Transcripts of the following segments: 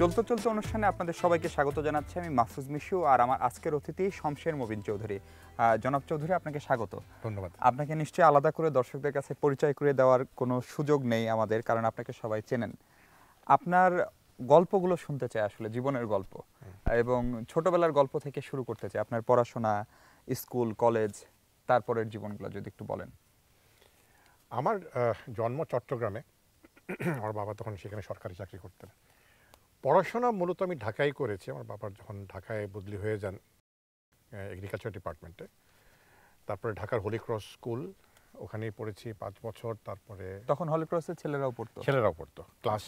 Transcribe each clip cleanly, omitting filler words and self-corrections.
চলতে চলতে অনুষ্ঠানে আপনাদের সবাইকে স্বাগত জানাচ্ছি আমি মাহফুজ মিশু আর আমার আজকের অতিথি শমশের মবিন চৌধুরী। জনাব চৌধুরী, আপনাকে স্বাগত। ধন্যবাদ। আপনাকে নিশ্চয়ই আলাদা করে দর্শকদের কাছে পরিচয় করে দেওয়ার কোনো সুযোগ নেই আমাদের, কারণ আপনাকে সবাই চেনেন। আপনার গল্পগুলো শুনতে চাই, আসলে জীবনের গল্প, এবং ছোটবেলার গল্প থেকে শুরু করতে চাই। আপনার পড়াশোনা, স্কুল, কলেজ, তারপরের জীবনগুলো যদি একটু বলেন। আমার জন্ম চট্টগ্রামে। আমার বাবা তখন সেখানে সরকারি চাকরি করতেন। পড়াশোনা মূলত আমি ঢাকায় করেছি। আমার বাবার যখন ঢাকায় বদলি হয়ে যান এগ্রিকালচার ডিপার্টমেন্টে, তারপরে ঢাকার হোলি ক্রস স্কুল, ওখানেই পড়েছি 5 বছর। তারপরে তখন হলি ক্রসের ছেলেরাও পড়তো? ছেলেরাও পড়তো, ক্লাস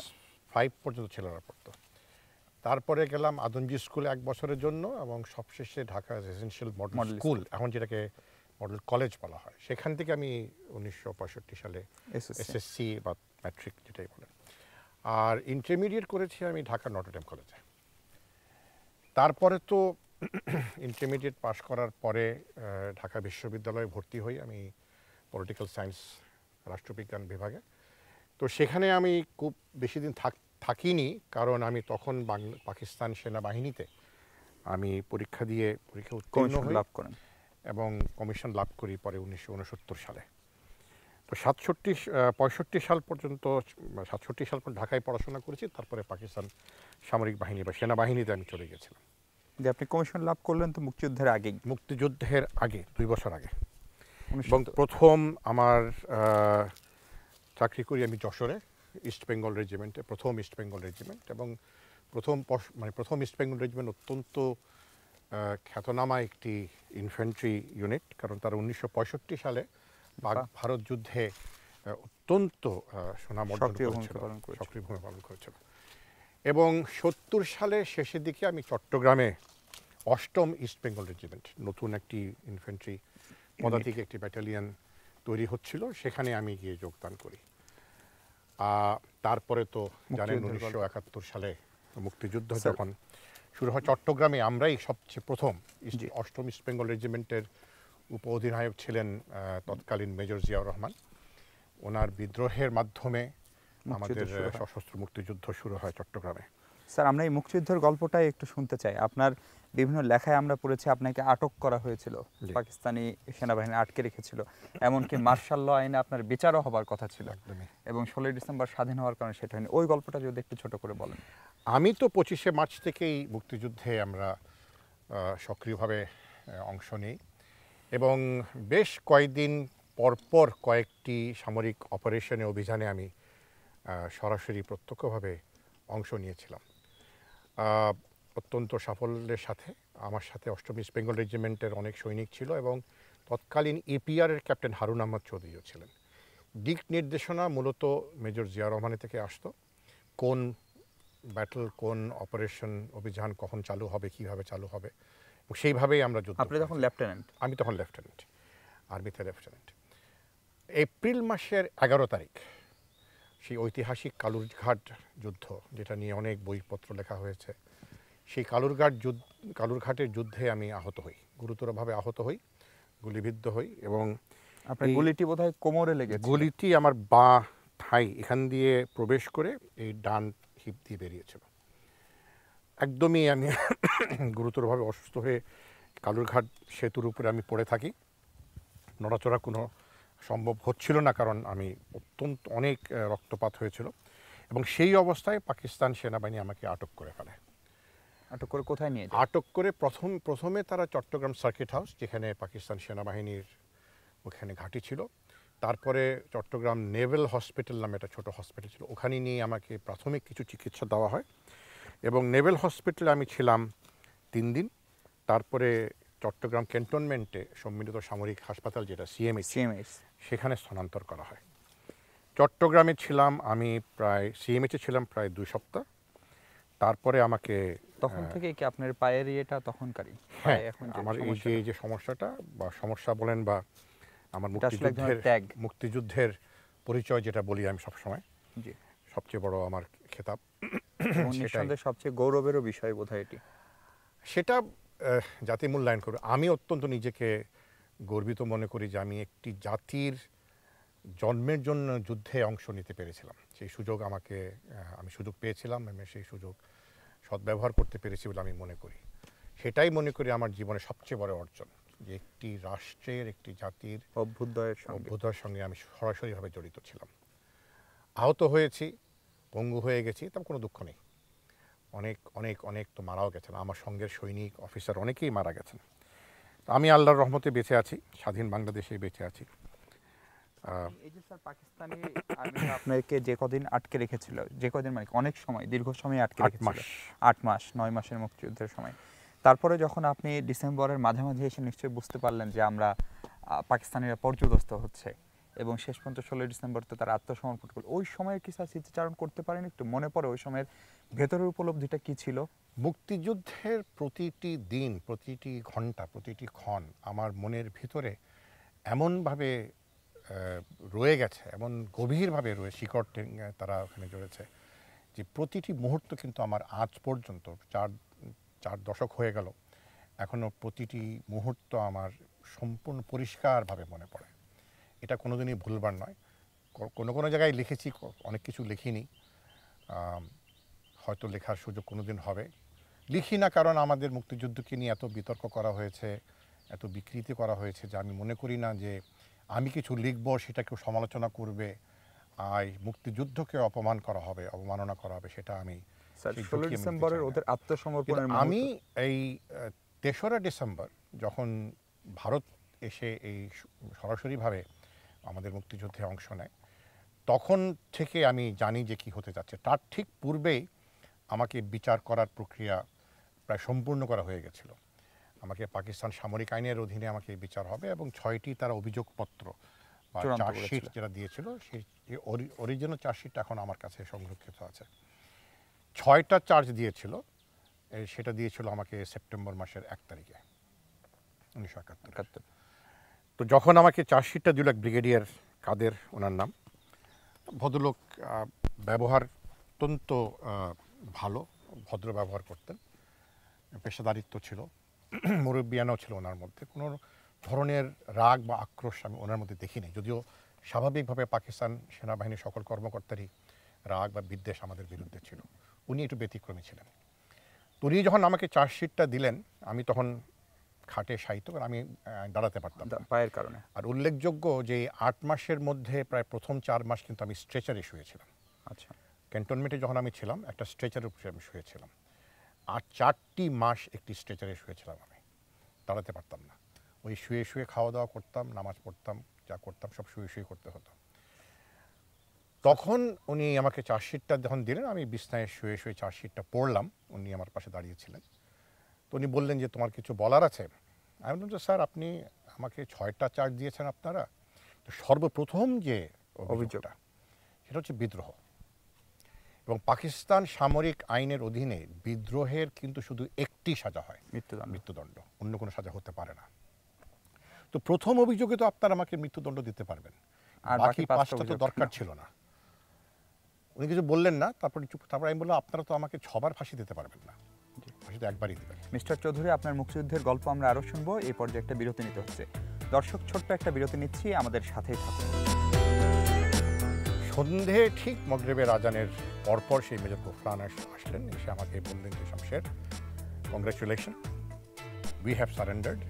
5 পর্যন্ত ছেলেরা পড়তো। তারপরে গেলাম আদমজি স্কুলে 1 বছরের জন্য, এবং সবশেষে ঢাকা রেসিডেন্সিয়াল মডেল স্কুল, এখন যেটাকে মডেল কলেজ বলা হয়, সেখান থেকে আমি 1965 সালে এসএসসি বা ম্যাট্রিক যেটাই বলেন। আর ইন্টারমিডিয়েট করেছি আমি ঢাকা নটরডেম কলেজে। তারপরে তো ইন্টারমিডিয়েট পাশ করার পরে ঢাকা বিশ্ববিদ্যালয়ে ভর্তি হই আমি পলিটিক্যাল সায়েন্স, রাষ্ট্রবিজ্ঞান বিভাগে। তো সেখানে আমি খুব বেশি দিন থাকিনি, কারণ আমি তখন পাকিস্তান সেনাবাহিনীতে আমি পরীক্ষা উত্তীর্ণ লাভ করেন এবং কমিশন লাভ করি পরে 1969 সালে। তো 65 সাল পর্যন্ত ঢাকায় পড়াশোনা করেছি। তারপরে পাকিস্তান সামরিক বাহিনী বা সেনাবাহিনীতে আমি চলে গেছিলাম। আপনি কমিশন লাভ করলেন তো মুক্তিযুদ্ধের আগে? মুক্তিযুদ্ধের আগে, 2 বছর আগে। এবং প্রথম আমার চাকরি করি আমি যশোরে, ইস্ট বেঙ্গল রেজিমেন্টে, প্রথম ইস্ট বেঙ্গল রেজিমেন্ট। এবং প্রথম ইস্ট বেঙ্গল রেজিমেন্ট অত্যন্ত খ্যাতনামা একটি ইনফ্যান্ট্রি ইউনিট, কারণ তারা 1965 সালে ভারত যুদ্ধে অত্যন্ত সুনাম অর্জন করেছিল, সক্রিয় ভূমিকা পালন করেছিল। এবং 70 সালে শেষের দিকে আমি চট্টগ্রামে 8ম ইস্ট বেঙ্গল রেজিমেন্ট, নতুন একটি ইনফ্যান্ট্রি পদাতিক একটি ব্যাটালিয়ন তৈরি হচ্ছিল, সেখানে আমি গিয়ে যোগদান করি। তারপরে তো জানেন 1971 সালে মুক্তিযুদ্ধ যখন শুরু হয়, চট্টগ্রামে আমরাই সবচেয়ে প্রথম 8ম ইস্ট বেঙ্গল রেজিমেন্টের উপ অধিনায়ক ছিলেন তৎকালীন মেজর জিয়াউর রহমান। ওনার বিদ্রোহের মাধ্যমে আমাদের সশস্ত্র মুক্তিযুদ্ধ শুরু হয় চট্টগ্রামে। স্যার, আমরা এই মুক্তিযুদ্ধের গল্পটাই একটু শুনতে চাই। আপনার বিভিন্ন লেখায় আমরা পড়েছি আপনাকে আটক করা হয়েছিল, পাকিস্তানি সেনাবাহিনী আটকে রেখেছিল, এমনকি মার্শাল ল আইনে আপনার বিচারও হবার কথা ছিল, এবং 16 ডিসেম্বর স্বাধীন হওয়ার কারণে সেটা হয়নি। ওই গল্পটা যদি একটু ছোট করে বলেন। আমি তো 25শে মার্চ থেকেই মুক্তিযুদ্ধে আমরা সক্রিয়ভাবে অংশ নিই, এবং বেশ কয়েকদিন পরপর কয়েকটি সামরিক অপারেশনে, অভিযানে আমি সরাসরি প্রত্যক্ষভাবে অংশ নিয়েছিলাম অত্যন্ত সাফল্যের সাথে। আমার সাথে 8ম ইস্ট বেঙ্গল রেজিমেন্টের অনেক সৈনিক ছিল, এবং তৎকালীন এপিআরের ক্যাপ্টেন হারুন আহমদ চৌধুরীও ছিলেন। দিক নির্দেশনা মূলত মেজর জিয়া রহমানের থেকে আসতো, কোন ব্যাটল, কোন অপারেশন, অভিযান কখন চালু হবে, কিভাবে চালু হবে, সেইভাবেই আমরা যুদ্ধ। আপনি তখন লেফটেন্যান্ট? আমি তখন লেফটেন্যান্ট, আর্মিতে লেফটেন্যান্ট। এপ্রিল মাসের 11 তারিখ সেই ঐতিহাসিক কালুরঘাট যুদ্ধ, যেটা নিয়ে অনেক বইপত্র লেখা হয়েছে, সেই কালুরঘাটের যুদ্ধে আমি আহত হই, গুরুতরভাবে আহত হই, গুলিবিদ্ধ হই। এবং আপনার গুলিটি বোধহয় কোমরে লেগেছে? গুলিটি আমার বাঁ থাই এখান দিয়ে প্রবেশ করে এই ডান হিপ দিয়ে বেরিয়েছিল। একদমই আমি গুরুতরভাবে অসুস্থ হয়ে কালুরঘাট সেতুর উপরে আমি পড়ে থাকি। নড়াচড়া কোনো সম্ভব হচ্ছিল না, কারণ আমি অত্যন্ত অনেক রক্তপাত হয়েছিল। এবং সেই অবস্থায় পাকিস্তান সেনাবাহিনী আমাকে আটক করে ফেলে। আটক করে কোথায় নিয়ে যায়? আটক করে প্রথমে তারা চট্টগ্রাম সার্কিট হাউস, যেখানে পাকিস্তান সেনাবাহিনীর ওখানে ঘাঁটি ছিল, তারপরে চট্টগ্রাম নেভেল হসপিটাল নামে একটা ছোটো হসপিটাল ছিল, ওখানে নিয়ে আমাকে প্রাথমিক কিছু চিকিৎসা দেওয়া হয়। এবং নেভেল হসপিটালে আমি ছিলাম 3 দিন। তারপরে চট্টগ্রাম ক্যান্টনমেন্টে সম্মিলিত সামরিক হাসপাতাল, যেটা সিএমএইচ, সেখানে স্থানান্তর করা হয়। চট্টগ্রামে ছিলাম আমি সিএমএইচে ছিলাম প্রায় 2 সপ্তাহ। তারপরে আমাকে তখন থেকে কি আপনার পায়ের ইয়েটা তখনকারই? হ্যাঁ, আমার এই যে সমস্যাটা বা সমস্যা বলেন, বা আমার মুক্তিযুদ্ধের পরিচয় যেটা বলি আমি সবসময়, সবচেয়ে বড় আমার খেতাব, নিঃসন্দেহে সবচেয়ে গৌরবেরও বিষয় বোধহয় এটি। সেটা জাতি মূল্যায়ন করবে। আমি অত্যন্ত নিজেকে গর্বিত মনে করি যে আমি একটি জাতির জন্মের জন্য যুদ্ধে অংশ নিতে পেরেছিলাম। সেই সুযোগ আমি সুযোগ পেয়েছিলাম, আমি সেই সুযোগ সদ্ব্যবহার করতে পেরেছি বলে আমি মনে করি। সেটাই মনে করি আমার জীবনের সবচেয়ে বড় অর্জন, যে একটি রাষ্ট্রের, একটি জাতির অভ্যুদয়ের সঙ্গে আমি সরাসরিভাবে জড়িত ছিলাম। আহত হয়েছি, পঙ্গু হয়ে গেছি, তার কোনো দুঃখ নেই। অনেক অনেক অনেক তো মারাও গেছেন, আমার সঙ্গের সৈনিক অফিসার অনেকেই মারা গেছেন। তো আমি আল্লাহর রহমতে বেঁচে আছি, স্বাধীন বাংলাদেশে বেঁচে আছি। এই যে স্যার পাকিস্তানি আর্মিরা আপনাকে যে কদিন আটকে রেখেছিল, যে কদিন মানে অনেক সময়, দীর্ঘ সময় আটকে রেখেছিল, 8 মাস 9 মাসের মুক্তিযুদ্ধের সময়, তারপরে যখন আপনি ডিসেম্বরের মাঝামাঝি এসে নিশ্চয়ই বুঝতে পারলেন যে আমরা পাকিস্তানিরা পর্যুদস্ত হচ্ছে, এবং শেষ পর্যন্ত 16 ডিসেম্বর তো তারা আত্মসমর্পণ করল, ওই সময়ের কি স্যার স্মৃতিচারণ করতে পারেন একটু? মনে পড়ে ওই সময়ের ভেতরের উপলব্ধিটা কি ছিল? মুক্তিযুদ্ধের প্রতিটি দিন, প্রতিটি ঘন্টা, প্রতিটি ক্ষণ আমার মনের ভিতরে এমনভাবে রয়ে গেছে, এমন গভীরভাবে শিকড় তারা ওখানে জড়েছে, যে প্রতিটি মুহূর্ত কিন্তু আমার আজ পর্যন্ত 4 দশক হয়ে গেল, এখনও প্রতিটি মুহূর্ত আমার সম্পূর্ণ পরিষ্কারভাবে মনে পড়ে। এটা কোনোদিনই ভুলবার নয়। কোনো কোনো জায়গায় লিখেছি, অনেক কিছু লিখিনি, হয়তো লেখার সুযোগ কোনোদিন হবে। লিখি না কারণ আমাদের মুক্তিযুদ্ধকে নিয়ে এত বিতর্ক করা হয়েছে, এত বিকৃতি করা হয়েছে, যে আমি মনে করি না যে আমি কিছু লিখব সেটা কেউ সমালোচনা করবে, মুক্তিযুদ্ধকে অপমান করা হবে, অবমাননা করা হবে, সেটা আমি 16 ডিসেম্বরের ওদের আত্মসমর্পণের আমি এই 3রা ডিসেম্বর যখন ভারত এসে এই সরাসরিভাবে আমাদের মুক্তিযুদ্ধে অংশ নেয়, তখন থেকে আমি জানি যে কি হতে যাচ্ছে। তার ঠিক পূর্বেই আমাকে বিচার করার প্রক্রিয়া প্রায় সম্পূর্ণ করা হয়ে গেছিল। আমাকে পাকিস্তান সামরিক আইনের অধীনে আমাকে বিচার হবে, এবং 6টি তারা অভিযোগপত্র বা চার্জশিট যেটা দিয়েছিল, সেই অরিজিনাল চার্জশিটটা এখন আমার কাছে সংরক্ষিত আছে। 6টা চার্জ দিয়েছিল, সেটা দিয়েছিল আমাকে সেপ্টেম্বর মাসের 1 তারিখে 1971। তো যখন আমাকে চার্জশিটটা দিল, এক ব্রিগেডিয়ার কাদের ওনার নাম, ভদ্রলোক, ব্যবহার অত্যন্ত ভালো, ভদ্র ব্যবহার করতেন, পেশাদারিত্ব ছিল, মুরব্বিয়ানাও ছিল ওনার মধ্যে। কোনো ধরনের রাগ বা আক্রোশ আমি ওনার মধ্যে দেখিনি, যদিও স্বাভাবিকভাবে পাকিস্তান সেনাবাহিনীর সকল কর্মকর্তারই রাগ বা বিদ্বেষ আমাদের বিরুদ্ধে ছিল। উনি একটু ব্যতিক্রমী ছিলেন। তো উনি যখন আমাকে চার্জশিটটা দিলেন, আমি তখন খাটে শায়িত, আমি দাঁড়াতে পারতাম পায়ের কারণে। আর উল্লেখযোগ্য যে 8 মাসের মধ্যে প্রায় প্রথম 4 মাস কিন্তু আমি স্ট্রেচারে শুয়েছিলাম। আচ্ছা, ক্যান্টনমেন্টে যখন আমি ছিলাম, একটা স্ট্রেচারের উপরে আমি শুয়েছিলাম, আর 4টি মাস একটি স্ট্রেচারে শুয়েছিলাম। আমি দাঁড়াতে পারতাম না, ওই শুয়ে শুয়ে খাওয়া দাওয়া করতাম, নামাজ পড়তাম, যা করতাম সব শুয়ে শুয়ে করতে হতো। তখন উনি আমাকে চার্জশিটটা যখন দিলেন, আমি বিছনায় শুয়ে শুয়ে চার্জশিটটা পড়লাম, উনি আমার পাশে দাঁড়িয়েছিলেন। তো উনি বললেন যে তোমার কিছু বলার আছে? আমি বললাম যে স্যার, আপনি আমাকে 6টা চার্জ দিয়েছেন আপনারা, তো সর্বপ্রথম যে অভিযোগটা সেটা হচ্ছে বিদ্রোহ, এবং পাকিস্তান সামরিক আইনের অধীনে বিদ্রোহের কিন্তু শুধু একটি সাজা হয়, মৃত্যুদণ্ড, অন্য কোনো সাজা হতে পারে না। তো প্রথম অভিযোগে তো আপনারা আমাকে মৃত্যুদণ্ড দিতে পারবেন, আর বাকি 5টা তো দরকার ছিল না। উনি কিছু বললেন না, তারপরে আমি বললাম আপনারা তো আমাকে 6বার ফাঁসি দিতে পারবেন না, ফাঁসি তো একবারই দেবেন। মিস্টার চৌধুরী, আপনার মুক্তিযুদ্ধের গল্প আমরা আরও শুনবো, এই পর্যায়ে একটা বিরতি নিতে হচ্ছে। দর্শক, ছোট্ট একটা বিরতি নিচ্ছি, আমাদের সাথেই থাকুন। সন্ধে ঠিক মগরিবের আজানের পরপর সেই মেজর গোফরান আসলেন, এসে আমাকে বললেন যে Shamsher, congratulation, we have surrendered,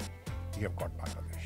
you have got Bangladesh.